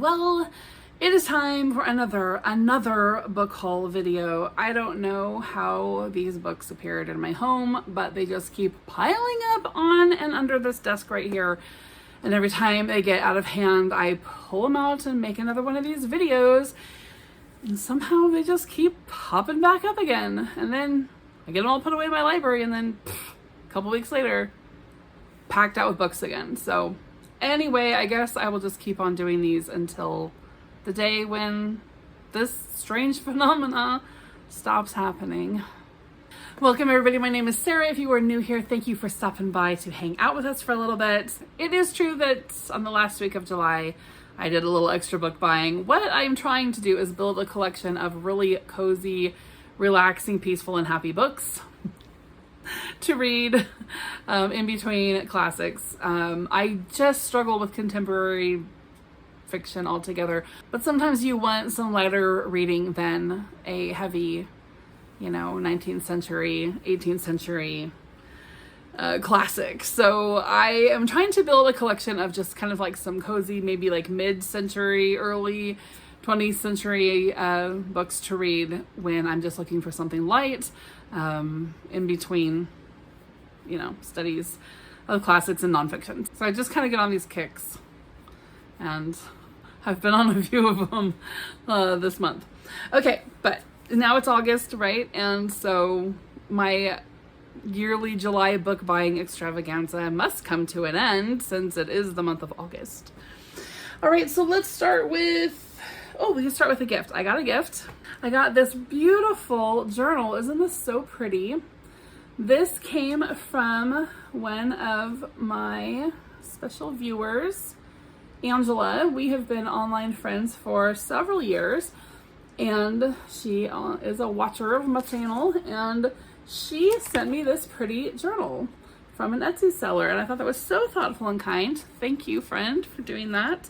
Well, it is time for another book haul video. I don't know how these books appeared in my home, but they just keep piling up on and under this desk right here. And every time they get out of hand, I pull them out and make another one of these videos. And somehow they just keep popping back up again. And then I get them all put away in my library, and then a couple weeks later, packed out with books again. So anyway, I guess I will just keep on doing these until the day when this strange phenomena stops happening. Welcome everybody, my name is Sarah. If you are new here, thank you for stopping by to hang out with us for a little bit. It is true that on the last week of July, I did a little extra book buying. What I'm trying to do is build a collection of really cozy, relaxing, peaceful, and happy books to read in between classics. I just struggle with contemporary fiction altogether, but sometimes you want some lighter reading than a heavy, 19th century, 18th century classic. So I am trying to build a collection of just kind of like some cozy, maybe like mid-century, early 20th century books to read when I'm just looking for something light in between, studies of classics and nonfiction. So I just kind of get on these kicks, and I've been on a few of them this month. Okay, but now it's August, right? And so my yearly July book buying extravaganza must come to an end since it is the month of August. All right, so let's start with, we can start with a gift. I got a gift. I got this beautiful journal. Isn't this so pretty? This came from one of my special viewers, Angela. We have been online friends for several years, and she is a watcher of my channel, and she sent me this pretty journal from an Etsy seller, and I thought that was so thoughtful and kind. Thank you, friend, for doing that.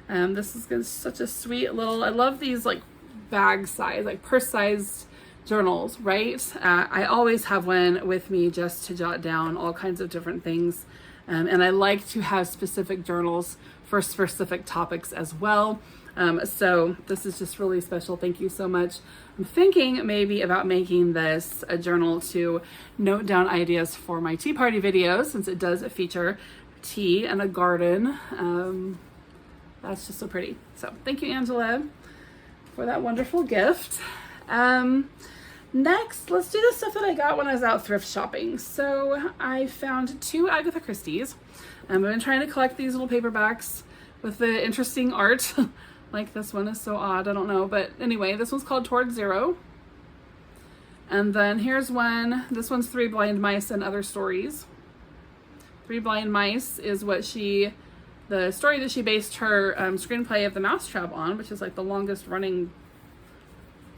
This is such a sweet little, I love these like bag size, like purse sized journals, right? I always have one with me just to jot down all kinds of different things. And I like to have specific journals for specific topics as well. So this is just really special. Thank you so much. I'm thinking maybe about making this a journal to note down ideas for my tea party videos, since it does feature tea and a garden. That's just so pretty. So thank you, Angela, for that wonderful gift. Next, let's do the stuff that I got when I was out thrift shopping. So I found 2 Agatha Christies. I've been trying to collect these little paperbacks with the interesting art. Like this one is so odd, I don't know. But anyway, this one's called Toward Zero. And then here's one. This one's 3 Blind Mice and Other Stories. 3 Blind Mice is the story that she based her screenplay of The Mousetrap on, which is like the longest running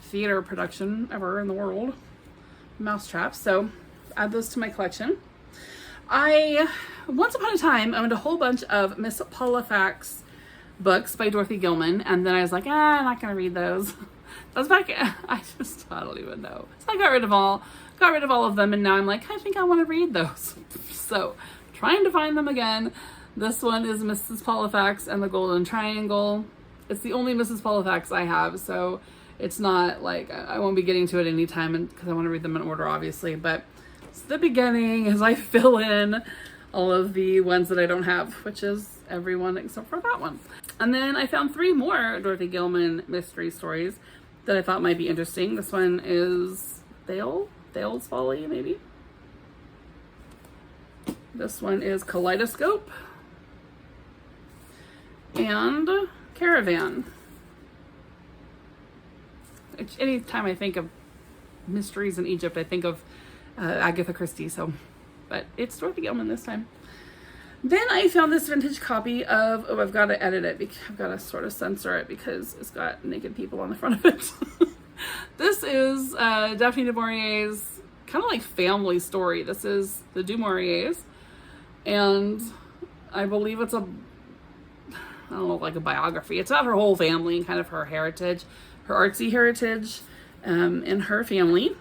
theater production ever in the world. Mousetrap. So add those to my collection. Once upon a time, owned a whole bunch of Miss Pollifax books by Dorothy Gilman, and then I was like, I'm not gonna read those. That was back, I don't even know. So I got rid of all of them, and now I'm like, I think I want to read those. So trying to find them again. This one is Mrs. Pollifax and the Golden Triangle. It's the only Mrs. Pollifax I have, so it's not like, I won't be getting to it anytime because I want to read them in order, obviously, but it's the beginning as I fill in all of the ones that I don't have, which is everyone except for that one. And then I found 3 more Dorothy Gilman mystery stories that I thought might be interesting. This one is Thale's Folly, maybe. This one is Kaleidoscope. And Caravan. Anytime I think of mysteries in Egypt, I think of Agatha Christie, but it's Dorothy Gilman this time. Then I found this vintage copy of, I've got to edit it, I've got to sort of censor it because it's got naked people on the front of it. This is Daphne du Maurier's kind of like family story. This is the du Mauriers, and I believe it's like a biography. It's about her whole family and kind of her heritage, her artsy heritage in her family.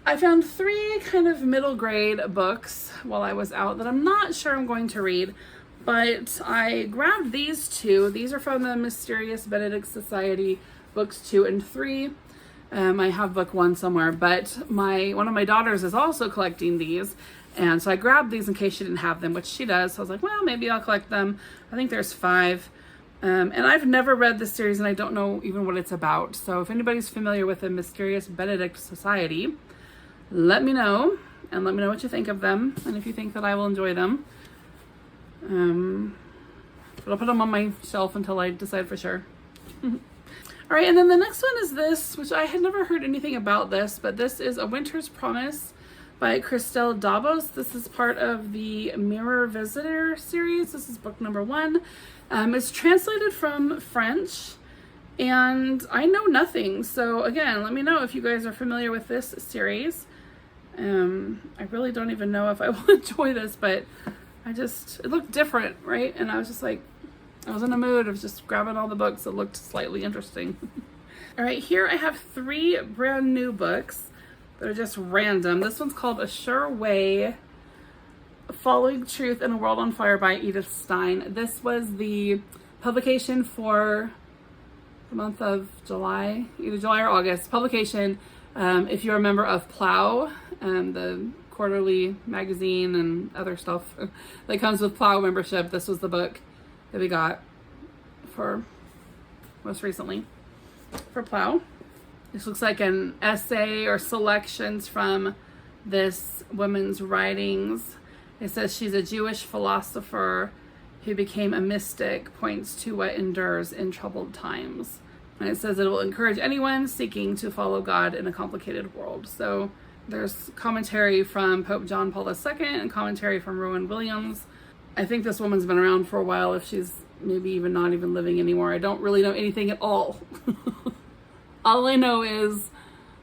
I found 3 kind of middle grade books while I was out that I'm not sure I'm going to read. But I grabbed these two. These are from the Mysterious Benedict Society, books 2 and 3. I have book 1 somewhere, but one of my daughters is also collecting these. And so I grabbed these in case she didn't have them, which she does. So I was like, well, maybe I'll collect them. I think there's 5. And I've never read this series and I don't know even what it's about. So if anybody's familiar with the Mysterious Benedict Society, let me know. And let me know what you think of them. And if you think that I will enjoy them. But I'll put them on my shelf until I decide for sure. All right, and then the next one is this, which I had never heard anything about this, but this is A Winter's Promise by Christelle Dabos. This is part of the Mirror Visitor series. This is book number 1. It's translated from French, and I know nothing. So again, let me know if you guys are familiar with this series. I really don't even know if I will enjoy this, but it looked different, right? And I was just like, I was in a mood of just grabbing all the books that looked slightly interesting. All right, here I have 3 brand new books that are just random. This one's called A Sure Way, Following Truth in a World on Fire by Edith Stein. This was the publication for the month of July, either July or August. Publication, if you're a member of Plow, the quarterly magazine and other stuff that comes with Plow membership, this was the book that we got for most recently for Plow. This looks like an essay or selections from this woman's writings. It says she's a Jewish philosopher who became a mystic, points to what endures in troubled times. And it says it will encourage anyone seeking to follow God in a complicated world. So there's commentary from Pope John Paul II and commentary from Rowan Williams. I think this woman's been around for a while, if she's maybe even not even living anymore. I don't really know anything at all. All I know is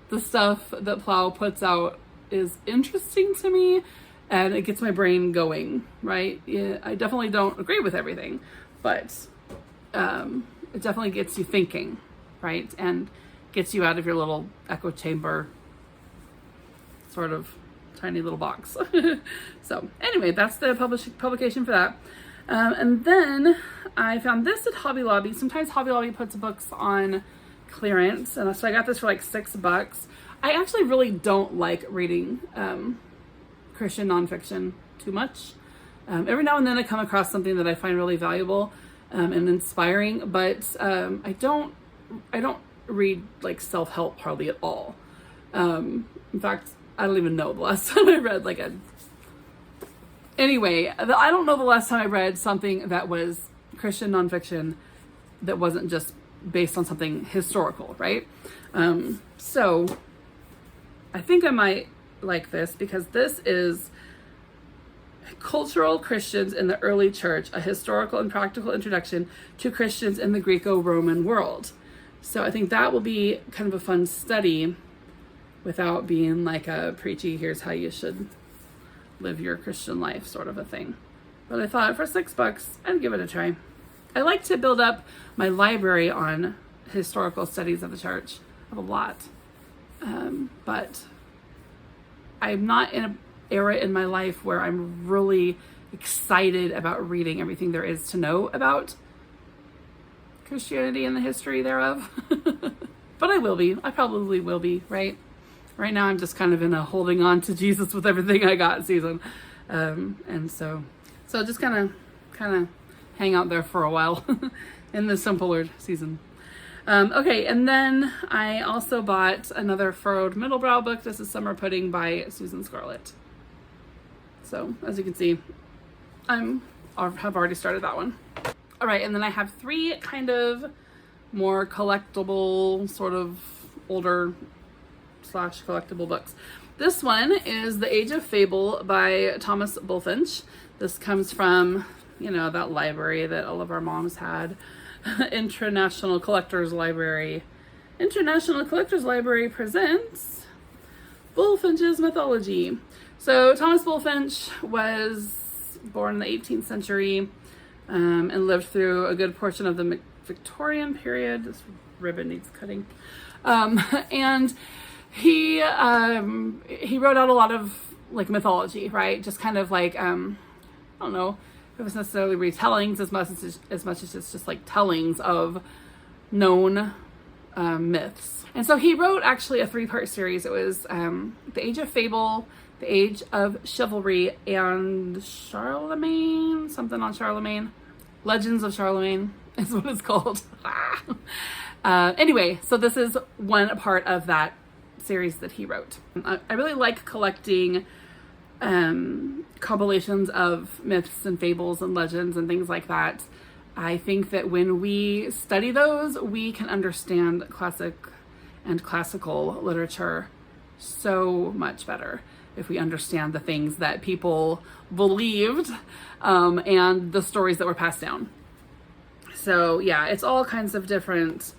the stuff that Plow puts out is interesting to me and it gets my brain going, right? Yeah, I definitely don't agree with everything, but it definitely gets you thinking, right? And gets you out of your little echo chamber sort of tiny little box. So anyway, that's the publication for that. And then I found this at Hobby Lobby. Sometimes Hobby Lobby puts books on clearance, and so I got this for like $6. I actually really don't like reading Christian nonfiction too much. Every now and then I come across something that I find really valuable and inspiring, but I don't read like self-help hardly at all. In fact, I don't even know the last time I read anyway, I don't know the last time I read something that was Christian nonfiction that wasn't just based on something historical, right? So I think I might like this because this is Cultural Christians in the Early Church, a historical and practical introduction to Christians in the Greco-Roman world. So I think that will be kind of a fun study without being like a preachy, here's how you should live your Christian life sort of a thing. But I thought for $6, I'd give it a try. I like to build up my library on historical studies of the church. I have a lot. But I'm not in an era in my life where I'm really excited about reading everything there is to know about Christianity and the history thereof. But I will be. I probably will be, right? Right now I'm just kind of in a holding on to Jesus with everything I got season. And so just kind of hang out there for a while in the simpler season. Okay, and then I also bought another Furrowed Middlebrow book. This is Summer Pudding by Susan Scarlett. So as you can see, have already started that one. All right, and then I have 3 kind of more collectible, sort of older / collectible books. This one is The Age of Fable by Thomas Bulfinch. This comes from, that library that all of our moms had. International Collectors Library. International Collectors Library presents Bulfinch's Mythology. So Thomas Bulfinch was born in the 18th century and lived through a good portion of the Victorian period. This ribbon needs cutting. And he wrote out a lot of like mythology, right? Just kind of like, I don't know, it was necessarily retellings as much as it's just like tellings of known myths. And so he wrote actually a 3-part series. It was The Age of Fable, The Age of Chivalry, and Charlemagne, something on Charlemagne. Legends of Charlemagne is what it's called. Anyway, so this is one part of that series that he wrote. I really like collecting compilations of myths and fables and legends and things like that. I think that when we study those, we can understand classic and classical literature so much better if we understand the things that people believed and the stories that were passed down. So yeah, it's all kinds of different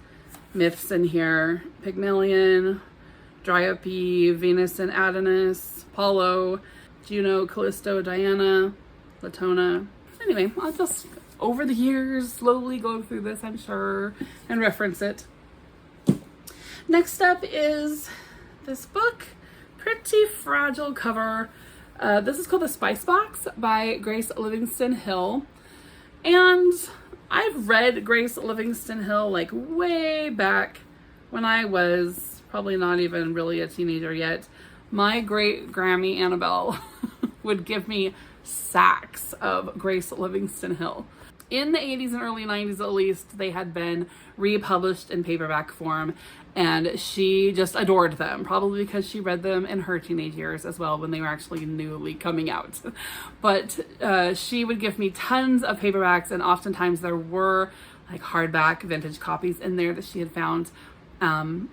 myths in here. Pygmalion, Dryope, Venus and Adonis, Apollo, Juno, Callisto, Diana, Latona. Anyway, I'll just, over the years, slowly go through this, I'm sure, and reference it. Next up is this book. Pretty fragile cover. This is called The Spice Box by Grace Livingston Hill. And I've read Grace Livingston Hill like way back when I was probably not even really a teenager yet. My great Grammy Annabelle would give me sacks of Grace Livingston Hill. In the 80s and early 90s at least, they had been republished in paperback form, and she just adored them, probably because she read them in her teenage years as well when they were actually newly coming out. But she would give me tons of paperbacks, and oftentimes there were like hardback vintage copies in there that she had found, and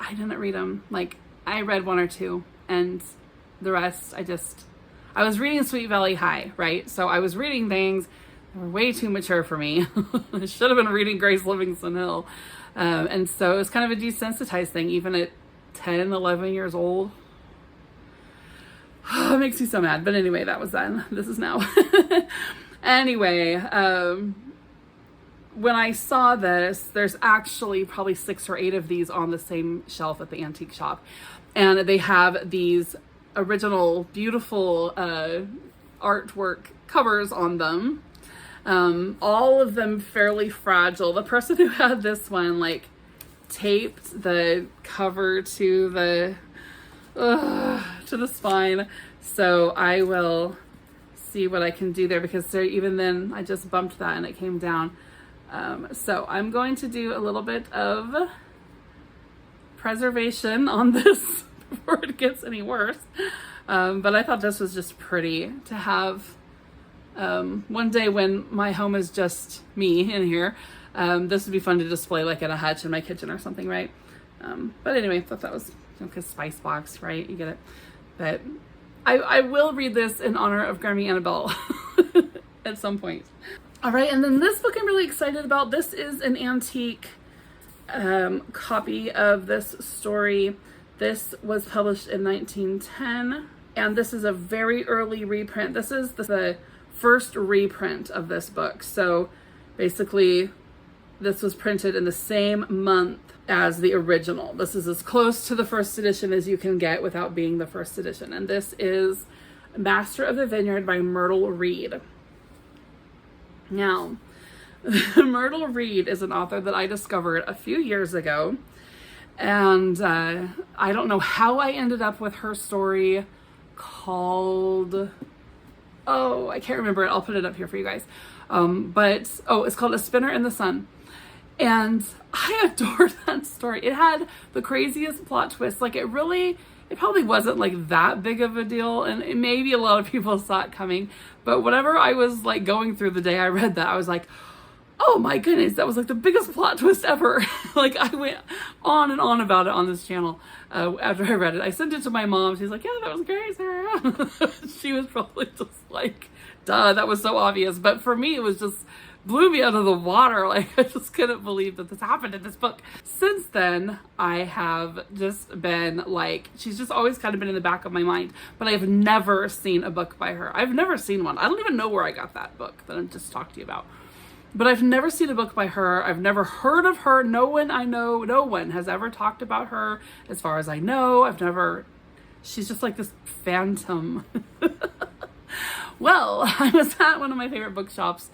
I didn't read them. Like, I read 1 or 2, and the rest I was reading Sweet Valley High, right? So I was reading things that were way too mature for me. I should have been reading Grace Livingston Hill. And so it was kind of a desensitized thing, even at 10, 11 years old. It makes me so mad. But anyway, that was then. This is now. Anyway, when I saw this, there's actually probably 6 or 8 of these on the same shelf at the antique shop. And they have these original, beautiful artwork covers on them. All of them fairly fragile. The person who had this one like taped the cover to the spine. So I will see what I can do there, because there, even then I just bumped that and it came down. So I'm going to do a little bit of preservation on this before it gets any worse. But I thought this was just pretty to have. One day when my home is just me in here, this would be fun to display like in a hutch in my kitchen or something, right? But anyway, I thought that was, because Spice Box, right? You get it. But I will read this in honor of Grammy Annabelle at some point. All right, and then this book I'm really excited about. This is an antique copy of this story. This was published in 1910, and this is a very early reprint. This is the first reprint of this book. So basically, this was printed in the same month as the original. This is as close to the first edition as you can get without being the first edition. And this is Master of the Vineyard by Myrtle Reed. Now, Myrtle Reed is an author that I discovered a few years ago. And I don't know how I ended up with her story called... Oh, I can't remember it. I'll put it up here for you guys. It's called A Spinner in the Sun. And I adored that story. It had the craziest plot twist. Like, it probably wasn't like that big of a deal. And maybe a lot of people saw it coming. But whatever I was like going through the day I read that, I was like, oh my goodness, that was like the biggest plot twist ever. Like, I went on and on about it on this channel after I read it. I sent it to my mom. She's like, yeah, that was great, Sarah. She was probably just like, duh, that was so obvious. But for me, it was just blew me out of the water. Like, I just couldn't believe that this happened in this book. Since then, I have just been like, she's just always kind of been in the back of my mind, but I've never seen a book by her. I've never seen one. I don't even know where I got that book that I'm just talking to you about. But I've never seen a book by her. I've never heard of her. No one I know, no one has ever talked about her as far as I know. She's just like this phantom. Well, I was at one of my favorite bookshops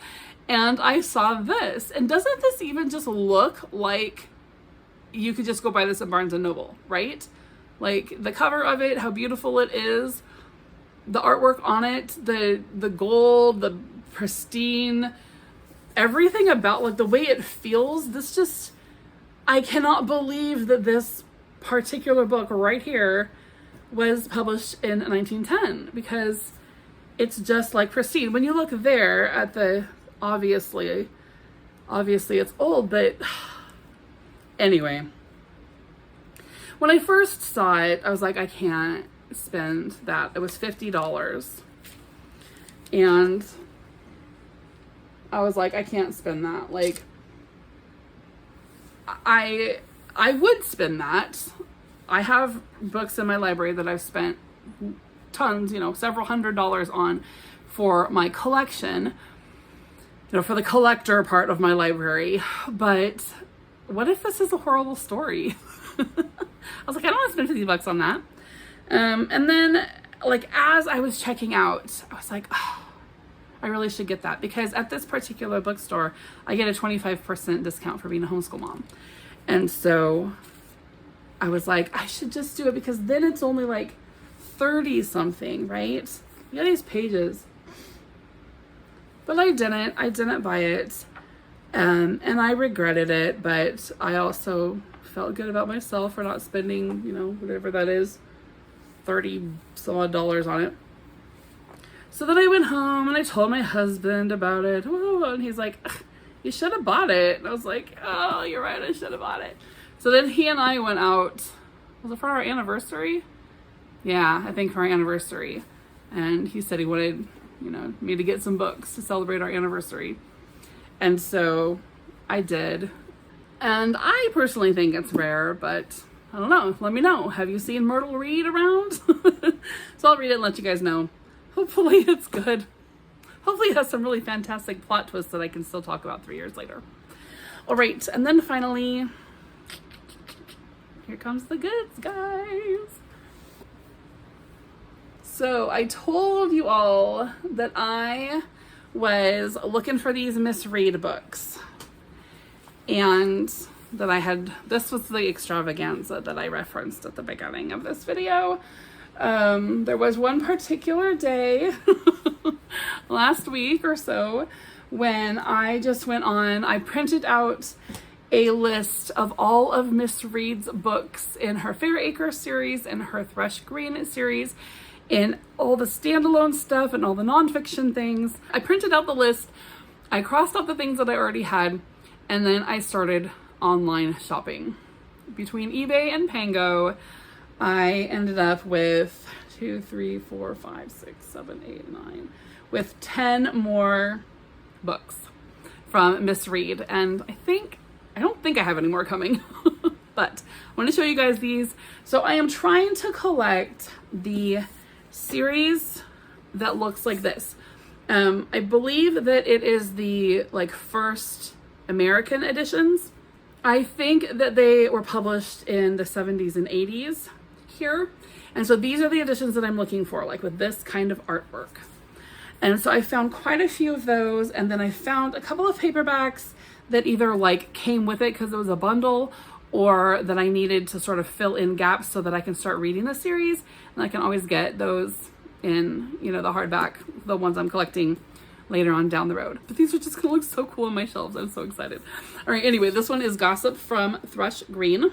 and I saw this. And doesn't this even just look like you could just go buy this at Barnes & Noble, right? Like the cover of it, how beautiful it is, the artwork on it, the gold, the pristine, everything about like the way it feels. This just, I cannot believe that this particular book right here was published in 1910, because it's just like pristine. When you look there at the, obviously it's old, but anyway, when I first saw it, I was like, I can't spend that. It was $50. And I was like, I can't spend that. Like, I would spend that. I have books in my library that I've spent tons, you know, several $100s on for my collection, you know, for the collector part of my library. But what if this is a horrible story? I was like, I don't want to spend $50 on that. And then, like, as I was checking out, I was like, oh, I really should get that, because at this particular bookstore, I get a 25% discount for being a homeschool mom. And so I was like, I should just do it, because then it's only like 30 something, right? Look at these pages. But I didn't buy it. And I regretted it, but I also felt good about myself for not spending, you know, whatever that is, 30 some odd dollars on it. So then I went home and I told my husband about it. And he's like, you should have bought it. And I was like, oh, you're right, I should have bought it. So then he and I went out. Was it for our anniversary? Yeah, I think for our anniversary. And he said he wanted, you know, me to get some books to celebrate our anniversary. And so I did. And I personally think it's rare, but I don't know. Let me know. Have you seen Myrtle read around? So I'll read it and let you guys know. Hopefully it's good. Hopefully it has some really fantastic plot twists that I can still talk about 3 years later. All right, and then finally, here comes the goods, guys. So I told you all that I was looking for these misread books, and that I had, this was the extravaganza that I referenced at the beginning of this video. There was one particular day last week or so when I just went on, I printed out a list of all of Miss Read's books in her Fairacre series and her Thrush Green series, in all the standalone stuff and all the nonfiction things. I printed out the list, I crossed out the things that I already had, and then I started online shopping. Between eBay and Pango, I ended up with 2, 3, 4, 5, 6, 7, 8, 9, with 10 more books from Miss Read. And I don't think I have any more coming, but I want to show you guys these. So I am trying to collect the series that looks like this. I believe that it is the like first American editions. I think that they were published in the 70s and 80s here. And so these are the editions that I'm looking for, like with this kind of artwork. And so I found quite a few of those. And then I found a couple of paperbacks that either like came with it because it was a bundle, or that I needed to sort of fill in gaps so that I can start reading the series. And I can always get those in, you know, the hardback, the ones I'm collecting later on down the road. But these are just gonna look so cool on my shelves. I'm so excited. All right, anyway, this one is Gossip from Thrush Green.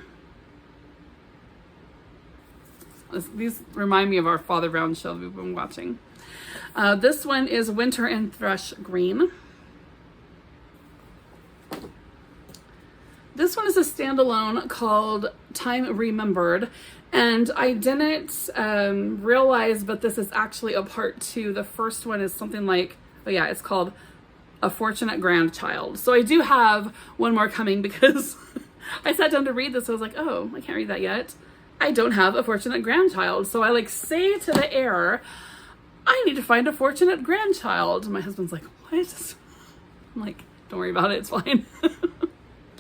These remind me of our Father Brown show we've been watching. This one is Winter in Thrush Green. This one is a standalone called Time Remembered, and I didn't realize, but this is actually a part 2. The first one is something like, oh yeah, it's called A Fortunate Grandchild. So I do have one more coming, because I sat down to read this. I was like, oh, I can't read that yet. I don't have a fortunate grandchild. So I like say to the air, I need to find a fortunate grandchild. My husband's like, what? I'm like, don't worry about it, it's fine.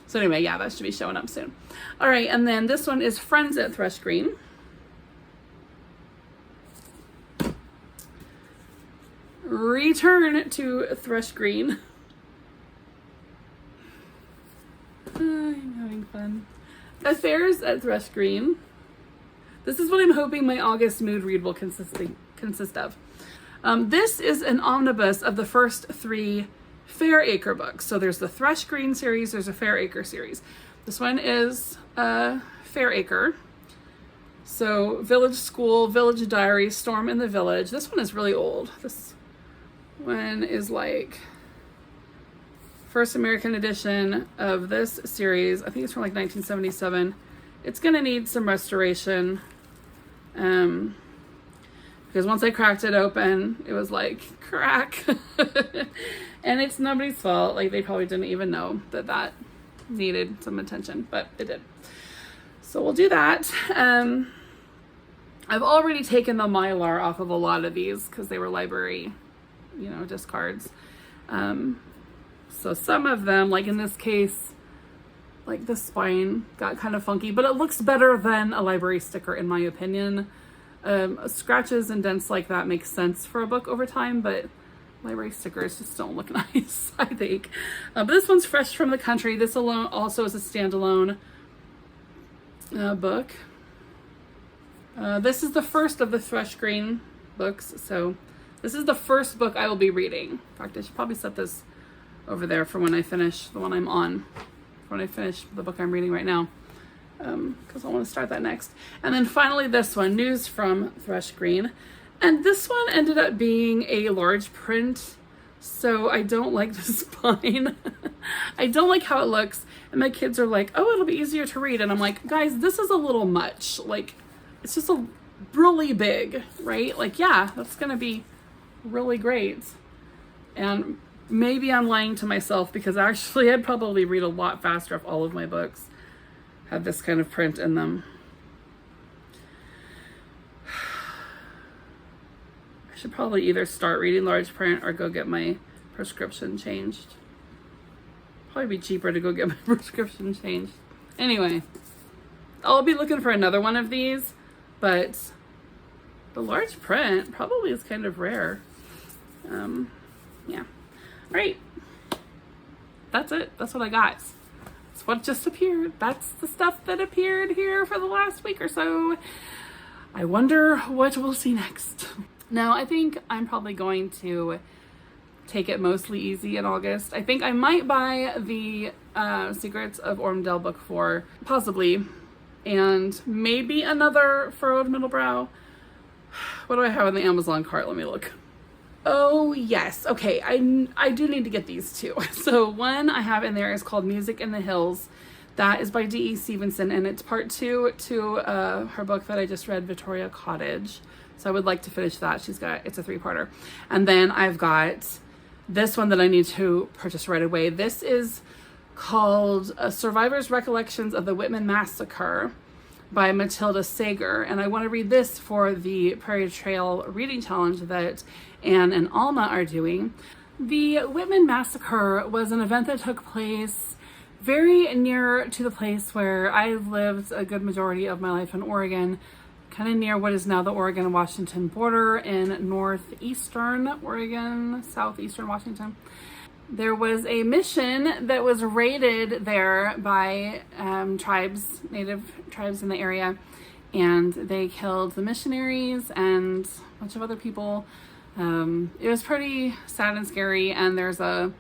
So anyway, yeah, that should be showing up soon. All right, and then this one is Friends at Thrush Green. return to Thrush Green. I'm having fun. Affairs at Thrush Green. This is what I'm hoping my August mood read will consist of. This is an omnibus of the first 3 Fairacre books. So there's the Thrush Green series, there's a Fairacre series. This one is Fairacre. So Village School, Village Diary, Storm in the Village. This one is really old. This one is like first American edition of this series. I think it's from like 1977. It's gonna need some restoration. Because once I cracked it open, it was like crack. And it's nobody's fault. Like, they probably didn't even know that needed some attention, but it did. So we'll do that. I've already taken the Mylar off of a lot of these because they were library, discards. So some of them, like in this case, like the spine got kind of funky, but it looks better than a library sticker in my opinion. Scratches and dents like that make sense for a book over time, but library stickers just don't look nice, I think. But this one's fresh from the country. This alone also is a standalone book. This is the first of the Thrush Green books, so this is the first book I will be reading. In fact, I should probably set this over there for when I finish the one I'm on, for when I finish the book I'm reading right now, because I want to start that next. And then finally this one, News from Thrush Green. And this one ended up being a large print, so I don't like the spine. I don't like how it looks. And my kids are like, oh, it'll be easier to read. And I'm like, guys, this is a little much. Like, it's just really big, right? Like, yeah, that's going to be really great. And maybe I'm lying to myself because actually I'd probably read a lot faster if all of my books had this kind of print in them. Should probably either start reading large print or go get my prescription changed. Probably be cheaper to go get my prescription changed. Anyway, I'll be looking for another one of these, but the large print probably is kind of rare. Yeah. All right. That's it. That's what I got. That's what just appeared. That's the stuff that appeared here for the last week or so. I wonder what we'll see next. Now, I think I'm probably going to take it mostly easy in August. I think I might buy the Secrets of Ormdale book 4, possibly, and maybe another Furrowed Middlebrow. What do I have in the Amazon cart? Let me look. Oh, yes. Okay, I do need to get these two. So one I have in there is called Music in the Hills. That is by D.E. Stevenson, and it's part 2 to her book that I just read, Victoria Cottage. So I would like to finish that. It's a 3-parter. And then I've got this one that I need to purchase right away. This is called Survivors' Recollections of the Whitman Massacre by Matilda Sager. And I want to read this for the Prairie Trail Reading Challenge that Anne and Alma are doing. The Whitman Massacre was an event that took place very near to the place where I've lived a good majority of my life in Oregon, kind of near what is now the Oregon-Washington border in northeastern Oregon, southeastern Washington. There was a mission that was raided there by native tribes in the area, and they killed the missionaries and a bunch of other people. It was pretty sad and scary, and there's a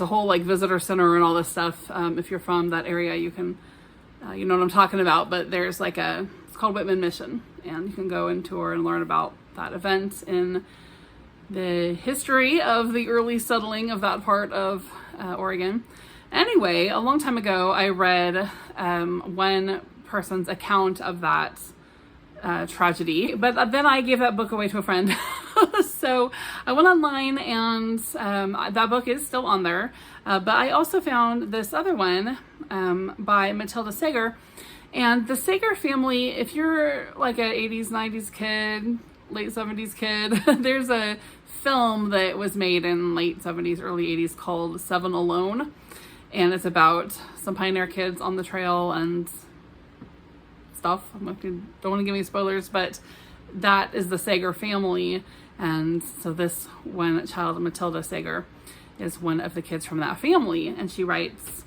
whole like visitor center and all this stuff. If you're from that area, you can, you know what I'm talking about, but there's like it's called Whitman Mission, and you can go and tour and learn about that event in the history of the early settling of that part of Oregon. Anyway, a long time ago, I read one person's account of that tragedy, but then I gave that book away to a friend. So I went online, and that book is still on there. But I also found this other one by Matilda Sager. And the Sager family, if you're like an 80s, 90s kid, late 70s kid, there's a film that was made in late 70s, early 80s called Seven Alone. And it's about some pioneer kids on the trail and stuff. Don't want to give me spoilers, but that is the Sager family. And so this one child, Matilda Sager, is one of the kids from that family, and she writes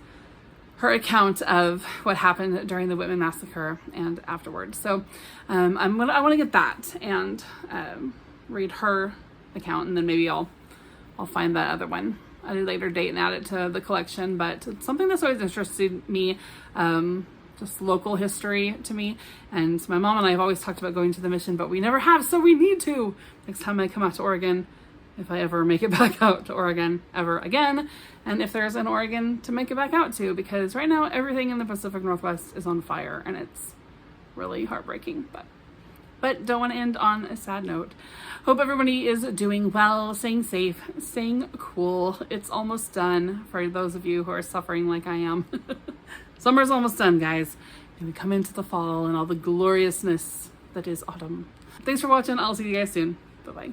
her account of what happened during the Whitman massacre and afterwards. So I want to get that and read her account, and then maybe I'll find that other one at a later date and add it to the collection. But it's something that's always interested me, just local history to me. And my mom and I have always talked about going to the mission, but we never have, so we need to next time I come out to Oregon, if I ever make it back out to Oregon ever again, and if there's an Oregon to make it back out to, because right now everything in the Pacific Northwest is on fire and it's really heartbreaking. But don't want to end on a sad note. Hope everybody is doing well, staying safe, staying cool. It's almost done for those of you who are suffering like I am. Summer's almost done, guys. And we come into the fall and all the gloriousness that is autumn. Thanks for watching. I'll see you guys soon. Bye-bye.